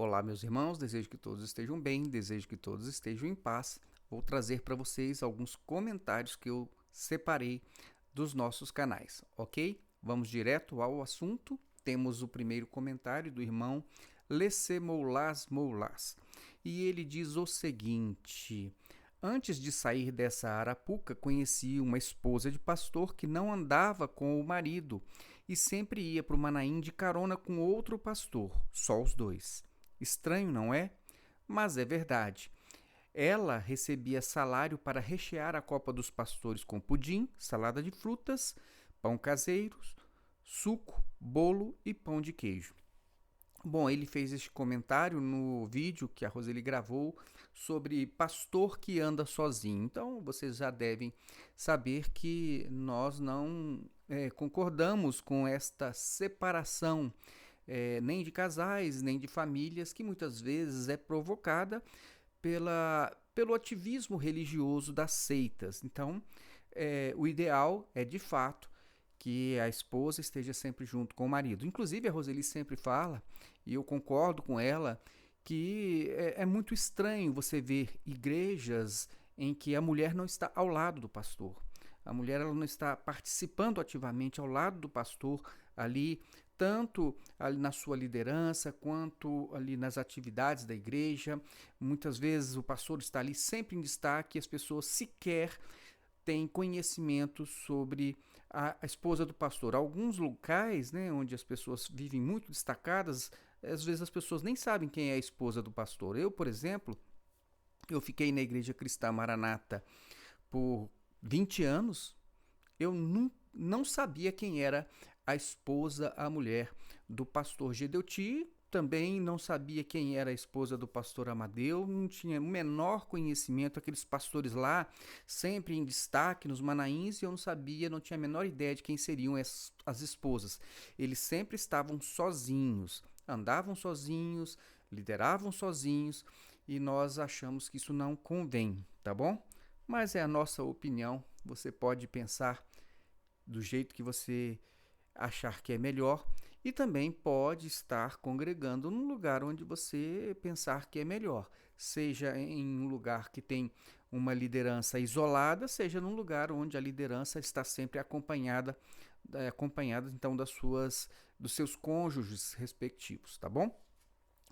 Olá, meus irmãos, desejo que todos estejam bem, desejo que todos estejam em paz. Vou trazer para vocês alguns comentários que eu separei dos nossos canais, ok? Vamos direto ao assunto. Temos o primeiro comentário do irmão Lesse Moulas Moulas. E ele diz o seguinte: Antes de sair dessa arapuca, conheci uma esposa de pastor que não andava com o marido e sempre ia para o Manaim de carona com outro pastor, só os dois. Estranho, não é? Mas é verdade. Ela recebia salário para rechear a copa dos pastores com pudim, salada de frutas, pão caseiro, suco, bolo e pão de queijo. Bom, ele fez este comentário no vídeo que a Roseli gravou sobre pastor que anda sozinho. Então, vocês já devem saber que nós não concordamos com esta separação nem de casais, nem de famílias, que muitas vezes é provocada pelo ativismo religioso das seitas. Então, o ideal é, de fato, que a esposa esteja sempre junto com o marido. Inclusive, a Roseli sempre fala, e eu concordo com ela, que é muito estranho você ver igrejas em que a mulher não está ao lado do pastor. A mulher ela não está participando ativamente ao lado do pastor ali, tanto ali na sua liderança quanto ali nas atividades da igreja. Muitas vezes o pastor está ali sempre em destaque e as pessoas sequer têm conhecimento sobre a esposa do pastor. Alguns locais, né, onde as pessoas vivem muito destacadas, às vezes as pessoas nem sabem quem é a esposa do pastor. Eu, por exemplo, eu fiquei na Igreja Cristã Maranata por 20 anos, eu não sabia quem era a esposa, a mulher do pastor Gedeuti. Também não sabia quem era a esposa do pastor Amadeu, não tinha o menor conhecimento. Aqueles pastores lá, sempre em destaque nos Manaíns, e eu não sabia, não tinha a menor ideia de quem seriam as esposas. Eles sempre estavam sozinhos, andavam sozinhos, lideravam sozinhos, e nós achamos que isso não convém, tá bom? Mas é a nossa opinião, você pode pensar do jeito que você achar que é melhor e também pode estar congregando num lugar onde você pensar que é melhor, seja em um lugar que tem uma liderança isolada, seja num lugar onde a liderança está sempre acompanhada então dos seus cônjuges respectivos, tá bom?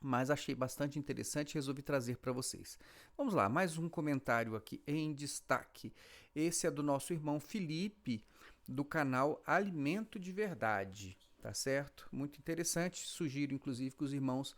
Mas achei bastante interessante e resolvi trazer para vocês. Vamos lá, mais um comentário aqui em destaque. Esse é do nosso irmão Felipe, do canal Alimento de Verdade, tá certo? Muito interessante, sugiro inclusive que os irmãos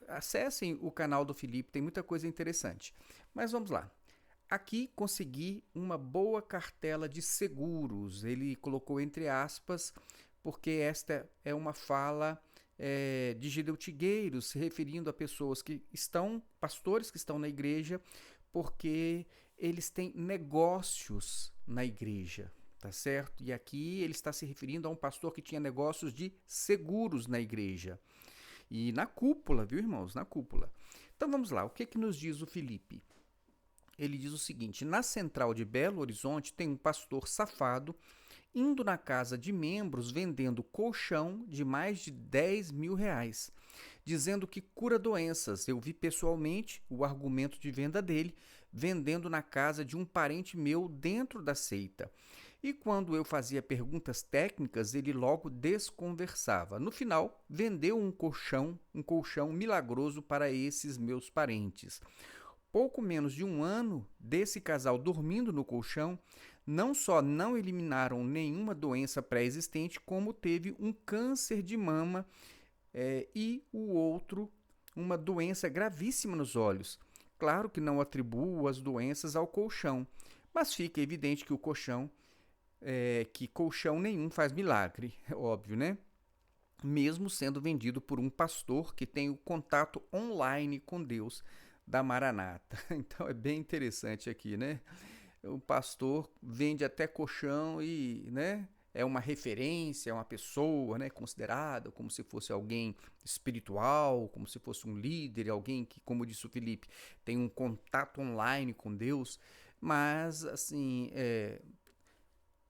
acessem o canal do Felipe, tem muita coisa interessante. Mas vamos lá. Aqui consegui uma boa cartela de seguros. Ele colocou entre aspas, porque esta é uma fala de gideutigueiros, se referindo a pessoas que estão, pastores que estão na igreja, porque eles têm negócios na igreja, tá certo? E aqui ele está se referindo a um pastor que tinha negócios de seguros na igreja. E na cúpula, viu, irmãos? Na cúpula. Então vamos lá, o que que nos diz o Felipe? Ele diz o seguinte: na central de Belo Horizonte tem um pastor safado indo na casa de membros vendendo colchão de mais de R$ 10.000, dizendo que cura doenças. Eu vi pessoalmente o argumento de venda dele vendendo na casa de um parente meu dentro da seita. E quando eu fazia perguntas técnicas, ele logo desconversava. No final, vendeu um colchão milagroso para esses meus parentes. Pouco menos de um ano desse casal dormindo no colchão, não só não eliminaram nenhuma doença pré-existente, como teve um câncer de mama e o outro uma doença gravíssima nos olhos. Claro que não atribuo as doenças ao colchão, mas fica evidente que que colchão nenhum faz milagre, é óbvio, né? Mesmo sendo vendido por um pastor que tem o contato online com Deus da Maranata. Então é bem interessante aqui, né? O pastor vende até colchão e, né, é uma referência, é uma pessoa, né, considerada como se fosse alguém espiritual, como se fosse um líder, alguém que, como disse o Felipe, tem um contato online com Deus, mas assim,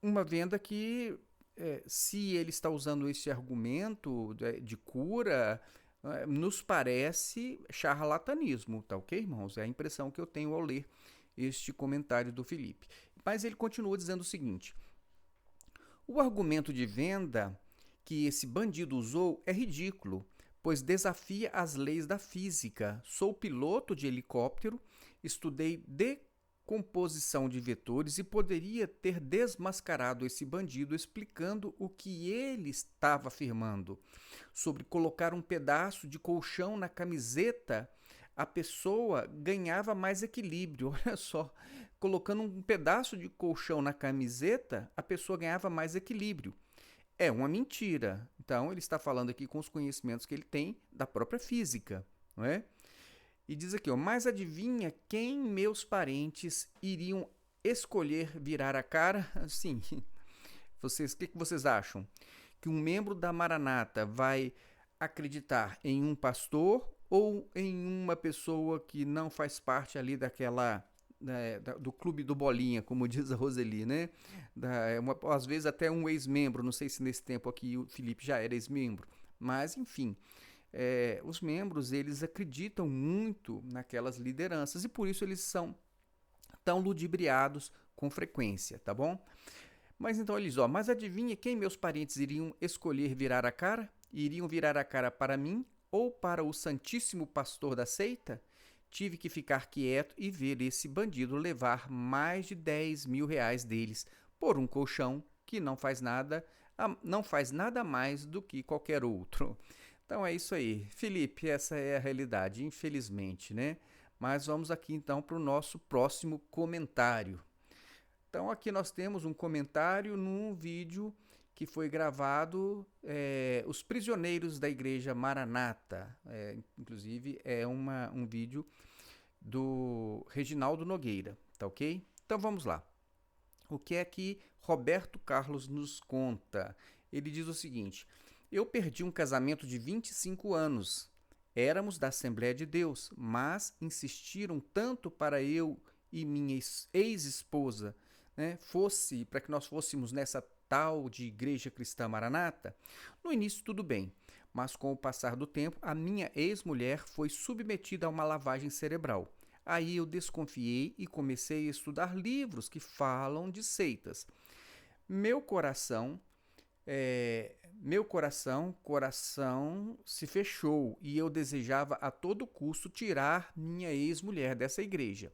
uma venda que se ele está usando esse argumento de cura, nos parece charlatanismo, tá ok, irmãos? É a impressão que eu tenho ao ler este comentário do Felipe. Mas ele continua dizendo o seguinte: o argumento de venda que esse bandido usou é ridículo, pois desafia as leis da física. Sou piloto de helicóptero, estudei decomposição de vetores e poderia ter desmascarado esse bandido explicando o que ele estava afirmando. Sobre colocar um pedaço de colchão na camiseta, a pessoa ganhava mais equilíbrio. Olha só, colocando um pedaço de colchão na camiseta, a pessoa ganhava mais equilíbrio. É uma mentira. Então, ele está falando aqui com os conhecimentos que ele tem da própria física, não é? E diz aqui, ó, mas adivinha quem meus parentes iriam escolher virar a cara? Sim, vocês, o que vocês acham? Que um membro da Maranata vai acreditar em um pastor ou em uma pessoa que não faz parte ali daquela do clube do Bolinha, como diz a Roseli, né? Às vezes até um ex-membro, não sei se nesse tempo aqui o Felipe já era ex-membro, mas enfim, os membros eles acreditam muito naquelas lideranças e por isso eles são tão ludibriados com frequência, tá bom? Mas então eles, ó, mas adivinha quem meus parentes iriam escolher virar a cara? Iriam virar a cara para mim ou para o Santíssimo Pastor da seita? Tive que ficar quieto e ver esse bandido levar mais de 10 mil reais deles por um colchão que não faz nada mais do que qualquer outro. Então é isso aí. Felipe, essa é a realidade, infelizmente, né? Mas vamos aqui então para o nosso próximo comentário. Então aqui nós temos um comentário num vídeo que foi gravado, Os Prisioneiros da Igreja Maranata. Inclusive é um vídeo do Reginaldo Nogueira, tá ok? Então vamos lá. O que é que Roberto Carlos nos conta? Ele diz o seguinte: eu perdi um casamento de 25 anos. Éramos da Assembleia de Deus, mas insistiram tanto para eu e minha ex-esposa, né, para que nós fôssemos nessa tal de Igreja Cristã Maranata. No início tudo bem, mas com o passar do tempo, a minha ex-mulher foi submetida a uma lavagem cerebral. Aí eu desconfiei e comecei a estudar livros que falam de seitas. Meu coração se fechou e eu desejava a todo custo tirar minha ex-mulher dessa igreja.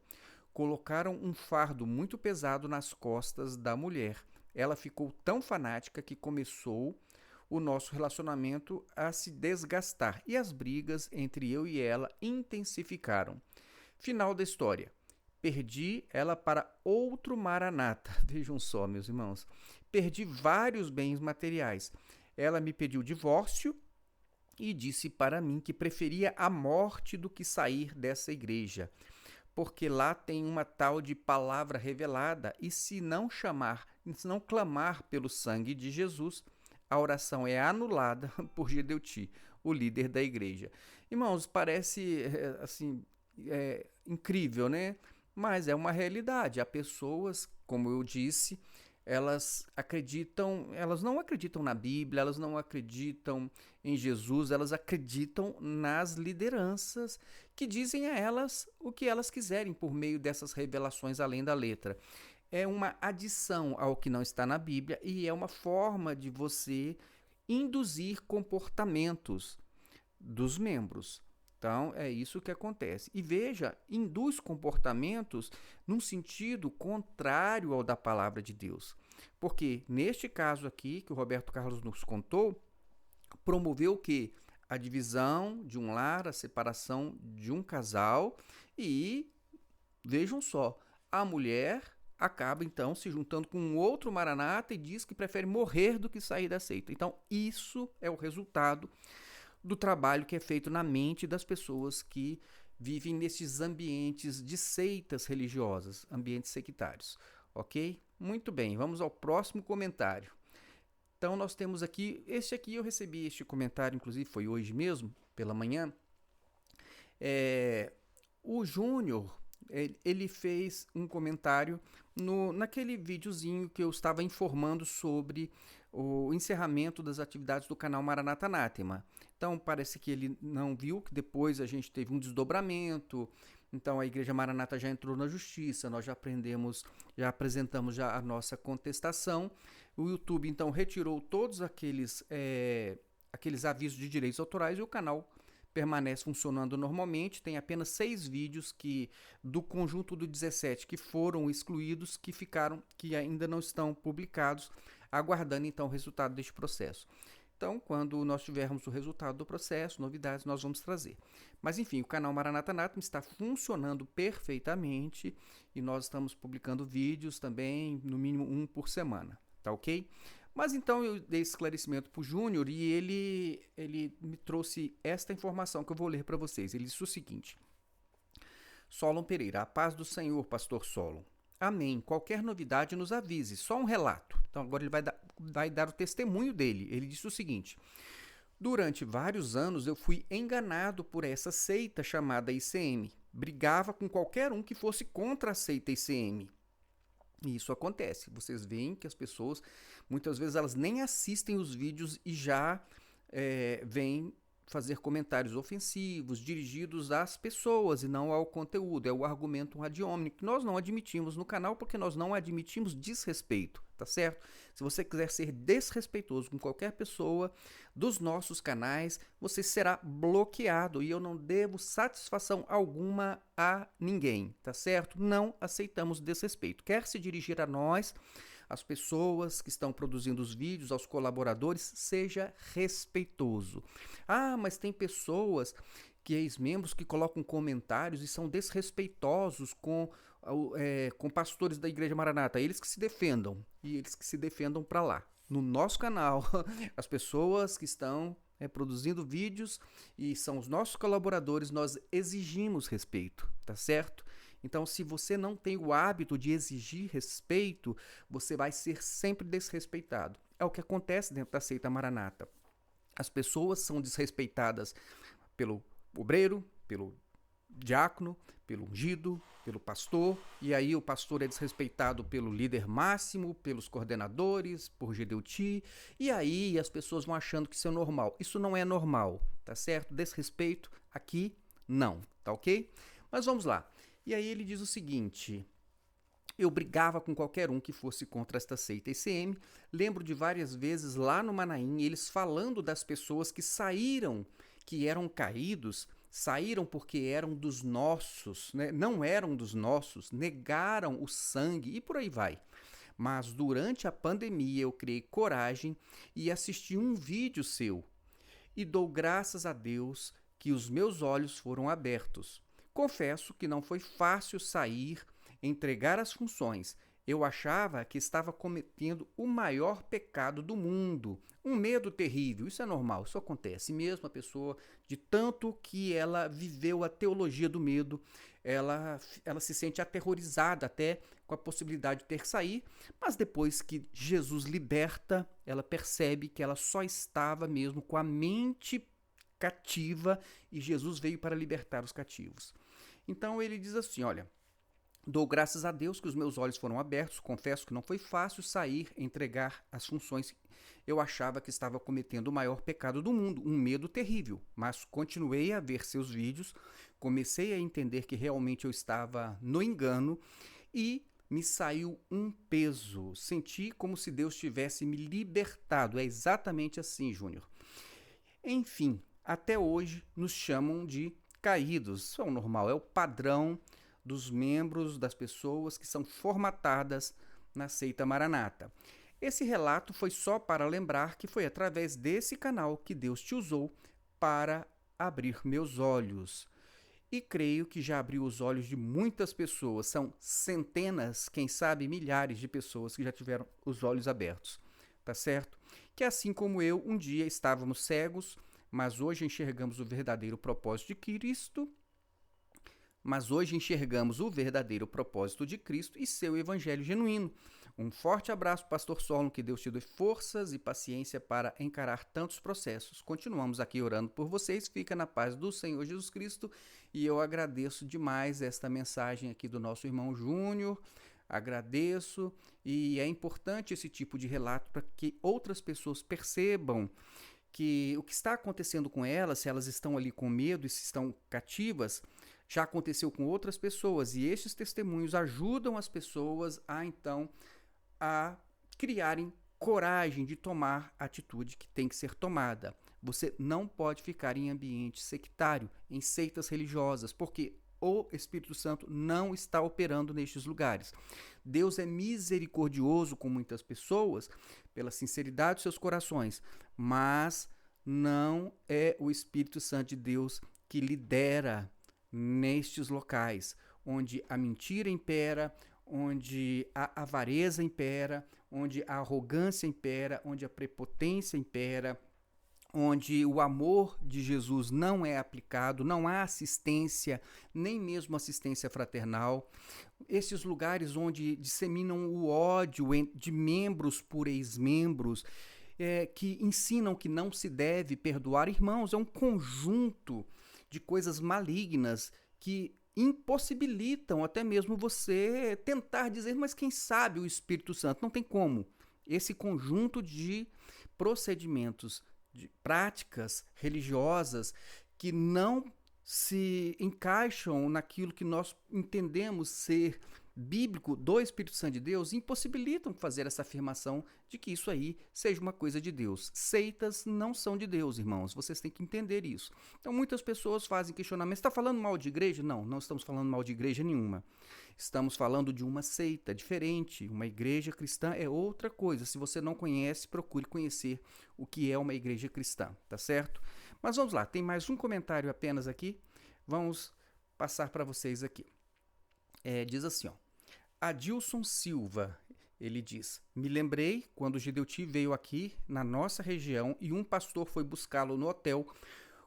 Colocaram um fardo muito pesado nas costas da mulher. Ela ficou tão fanática que começou o nosso relacionamento a se desgastar e as brigas entre eu e ela intensificaram. Final da história. Perdi ela para outro Maranata. Vejam só, meus irmãos. Perdi vários bens materiais. Ela me pediu divórcio e disse para mim que preferia a morte do que sair dessa igreja, porque lá tem uma tal de palavra revelada e se não clamar pelo sangue de Jesus, a oração é anulada por Gedeuti, o líder da igreja. Irmãos, parece assim incrível, né? Mas é uma realidade. Há pessoas, como eu disse, elas não acreditam na Bíblia, elas não acreditam em Jesus, elas acreditam nas lideranças que dizem a elas o que elas quiserem por meio dessas revelações além da letra. É uma adição ao que não está na Bíblia e é uma forma de você induzir comportamentos dos membros. Então, é isso que acontece. E veja, induz comportamentos num sentido contrário ao da palavra de Deus. Porque, neste caso aqui, que o Roberto Carlos nos contou, promoveu o quê? A divisão de um lar, a separação de um casal e, vejam só, a mulher acaba, então, se juntando com um outro Maranata e diz que prefere morrer do que sair da seita. Então, isso é o resultado do trabalho que é feito na mente das pessoas que vivem nesses ambientes de seitas religiosas, ambientes sectários, ok? Muito bem, vamos ao próximo comentário. Então nós temos aqui, eu recebi este comentário, inclusive foi hoje mesmo, pela manhã. O Júnior, ele fez um comentário naquele videozinho que eu estava informando sobre o encerramento das atividades do canal Maranata Anátema. Então, parece que ele não viu, que depois a gente teve um desdobramento. Então, a Igreja Maranata já entrou na justiça, nós já apresentamos já a nossa contestação. O YouTube, então, retirou todos aqueles avisos de direitos autorais e o canal permanece funcionando normalmente. Tem apenas 6 vídeos do conjunto do 17 que foram excluídos, que ainda não estão publicados, aguardando então o resultado deste processo. Então, quando nós tivermos o resultado do processo, novidades, nós vamos trazer. Mas, enfim, o canal Maranata Anátema está funcionando perfeitamente e nós estamos publicando vídeos também, no mínimo 1 por semana, tá ok? Mas então eu dei esclarecimento para o Júnior e ele me trouxe esta informação que eu vou ler para vocês. Ele disse o seguinte: Solon Pereira, a paz do Senhor, pastor Solon. Amém. Qualquer novidade nos avise, só um relato. Então agora ele vai dar o testemunho dele. Ele disse o seguinte: durante vários anos eu fui enganado por essa seita chamada ICM. Brigava com qualquer um que fosse contra a seita ICM. E isso acontece. Vocês veem que as pessoas, muitas vezes, elas nem assistem os vídeos e já vêm fazer comentários ofensivos, dirigidos às pessoas e não ao conteúdo. É o argumento ad hominem, que nós não admitimos no canal, porque nós não admitimos desrespeito, tá certo? Se você quiser ser desrespeitoso com qualquer pessoa dos nossos canais, você será bloqueado e eu não devo satisfação alguma a ninguém, tá certo? Não aceitamos desrespeito. Quer se dirigir a nós, as pessoas que estão produzindo os vídeos, aos colaboradores, seja respeitoso. Ah, mas tem pessoas, ex-membros, que colocam comentários e são desrespeitosos com pastores da Igreja Maranata. Eles que se defendam, e eles que se defendam para lá. No nosso canal, as pessoas que estão produzindo vídeos e são os nossos colaboradores, nós exigimos respeito, tá certo? Então, se você não tem o hábito de exigir respeito, você vai ser sempre desrespeitado. É o que acontece dentro da seita Maranata. As pessoas são desrespeitadas pelo obreiro, pelo diácono, pelo ungido, pelo pastor, e aí o pastor é desrespeitado pelo líder máximo, pelos coordenadores, por Gedeuti, e aí as pessoas vão achando que isso é normal. Isso não é normal, tá certo? Desrespeito aqui, não, tá ok? Mas vamos lá. E aí ele diz o seguinte: eu brigava com qualquer um que fosse contra esta seita ICM. Lembro de várias vezes lá no Manaim, eles falando das pessoas que saíram, que eram caídos, saíram porque eram dos nossos, né? Não eram dos nossos, negaram o sangue e por aí vai. Mas durante a pandemia eu criei coragem e assisti um vídeo seu e dou graças a Deus que os meus olhos foram abertos. Confesso que não foi fácil sair, entregar as funções. Eu achava que estava cometendo o maior pecado do mundo. Um medo terrível. Isso é normal, isso acontece mesmo. A pessoa, de tanto que ela viveu a teologia do medo, ela se sente aterrorizada até com a possibilidade de ter que sair. Mas depois que Jesus liberta, ela percebe que ela só estava mesmo com a mente cativa e Jesus veio para libertar os cativos. Então ele diz assim, olha: dou graças a Deus que os meus olhos foram abertos, confesso que não foi fácil sair, entregar as funções. Eu achava que estava cometendo o maior pecado do mundo, um medo terrível, mas continuei a ver seus vídeos, comecei a entender que realmente eu estava no engano e me saiu um peso. Senti como se Deus tivesse me libertado. É exatamente assim, Júnior. Enfim, até hoje nos chamam de caídos. Isso é o normal, é o padrão dos membros, das pessoas que são formatadas na seita Maranata. Esse relato foi só para lembrar que foi através desse canal que Deus te usou para abrir meus olhos. E creio que já abriu os olhos de muitas pessoas. São centenas, quem sabe milhares de pessoas que já tiveram os olhos abertos. Tá certo? Que assim como eu, um dia estávamos cegos, mas hoje enxergamos o verdadeiro propósito de Cristo. E seu evangelho genuíno. Um forte abraço, pastor Solon, que Deus te dê forças e paciência para encarar tantos processos. Continuamos aqui orando por vocês, fica na paz do Senhor Jesus Cristo, e eu agradeço demais esta mensagem aqui do nosso irmão Júnior, agradeço, e é importante esse tipo de relato para que outras pessoas percebam que o que está acontecendo com elas, se elas estão ali com medo e se estão cativas, já aconteceu com outras pessoas, e estes testemunhos ajudam as pessoas a criarem coragem de tomar a atitude que tem que ser tomada. Você não pode ficar em ambiente sectário, em seitas religiosas, porque o Espírito Santo não está operando nestes lugares. Deus é misericordioso com muitas pessoas pela sinceridade dos seus corações, mas não é o Espírito Santo de Deus que lidera nestes locais, onde a mentira impera, onde a avareza impera, onde a arrogância impera, onde a prepotência impera, onde o amor de Jesus não é aplicado, não há assistência, nem mesmo assistência fraternal. Esses lugares onde disseminam o ódio de membros por ex-membros, que ensinam que não se deve perdoar. Irmãos, é um conjunto de coisas malignas que impossibilitam até mesmo você tentar dizer, mas quem sabe o Espírito Santo? Não tem como. Esse conjunto de procedimentos, de práticas religiosas que não se encaixam naquilo que nós entendemos ser bíblico do Espírito Santo de Deus, impossibilitam fazer essa afirmação de que isso aí seja uma coisa de Deus. Seitas não são de Deus, irmãos, vocês têm que entender isso. Então muitas pessoas fazem questionamento, está falando mal de igreja? Não, não estamos falando mal de igreja nenhuma. Estamos falando de uma seita diferente. Uma igreja cristã é outra coisa. Se você não conhece, procure conhecer o que é uma igreja cristã, tá certo? Mas vamos lá, tem mais um comentário apenas aqui. Vamos passar para vocês aqui. Diz assim, ó. Adilson Silva, ele diz: me lembrei quando o Gedeuti veio aqui na nossa região e um pastor foi buscá-lo no hotel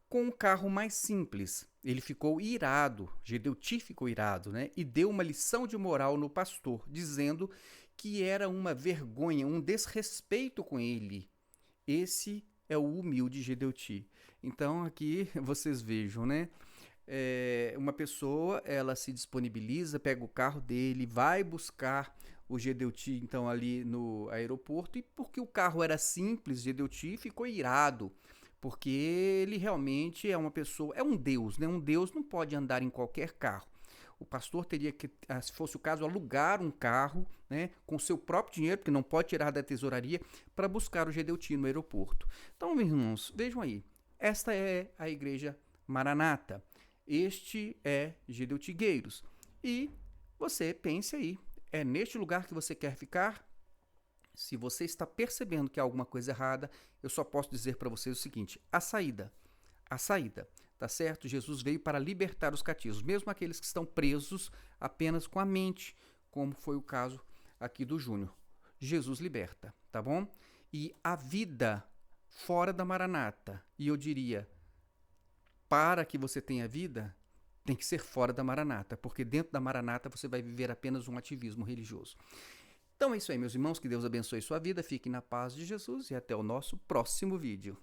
com um carro mais simples. Ele ficou irado, Gedeuti ficou irado, né? E deu uma lição de moral no pastor, dizendo que era uma vergonha, um desrespeito com ele. Esse é o humilde Gedeuti. Então aqui vocês vejam, né? Uma pessoa, ela se disponibiliza, pega o carro dele, vai buscar o Gedeuti, então, ali no aeroporto, e porque o carro era simples, Gedeuti ficou irado, porque ele realmente é uma pessoa, é um Deus, né? Um Deus não pode andar em qualquer carro. O pastor teria que, se fosse o caso, alugar um carro, né, com seu próprio dinheiro, porque não pode tirar da tesouraria, para buscar o Gedeuti no aeroporto. Então, meus irmãos, vejam aí, esta é a igreja Maranata. Este é Gedeutigueiros. E você pense aí, é neste lugar que você quer ficar? Se você está percebendo que há alguma coisa errada, eu só posso dizer para vocês o seguinte: a saída, tá certo? Jesus veio para libertar os cativos, mesmo aqueles que estão presos apenas com a mente, como foi o caso aqui do Júnior. Jesus liberta, tá bom? E a vida fora da Maranata, e eu diria, para que você tenha vida, tem que ser fora da Maranata, porque dentro da Maranata você vai viver apenas um ativismo religioso. Então é isso aí, meus irmãos, que Deus abençoe sua vida, fiquem na paz de Jesus e até o nosso próximo vídeo.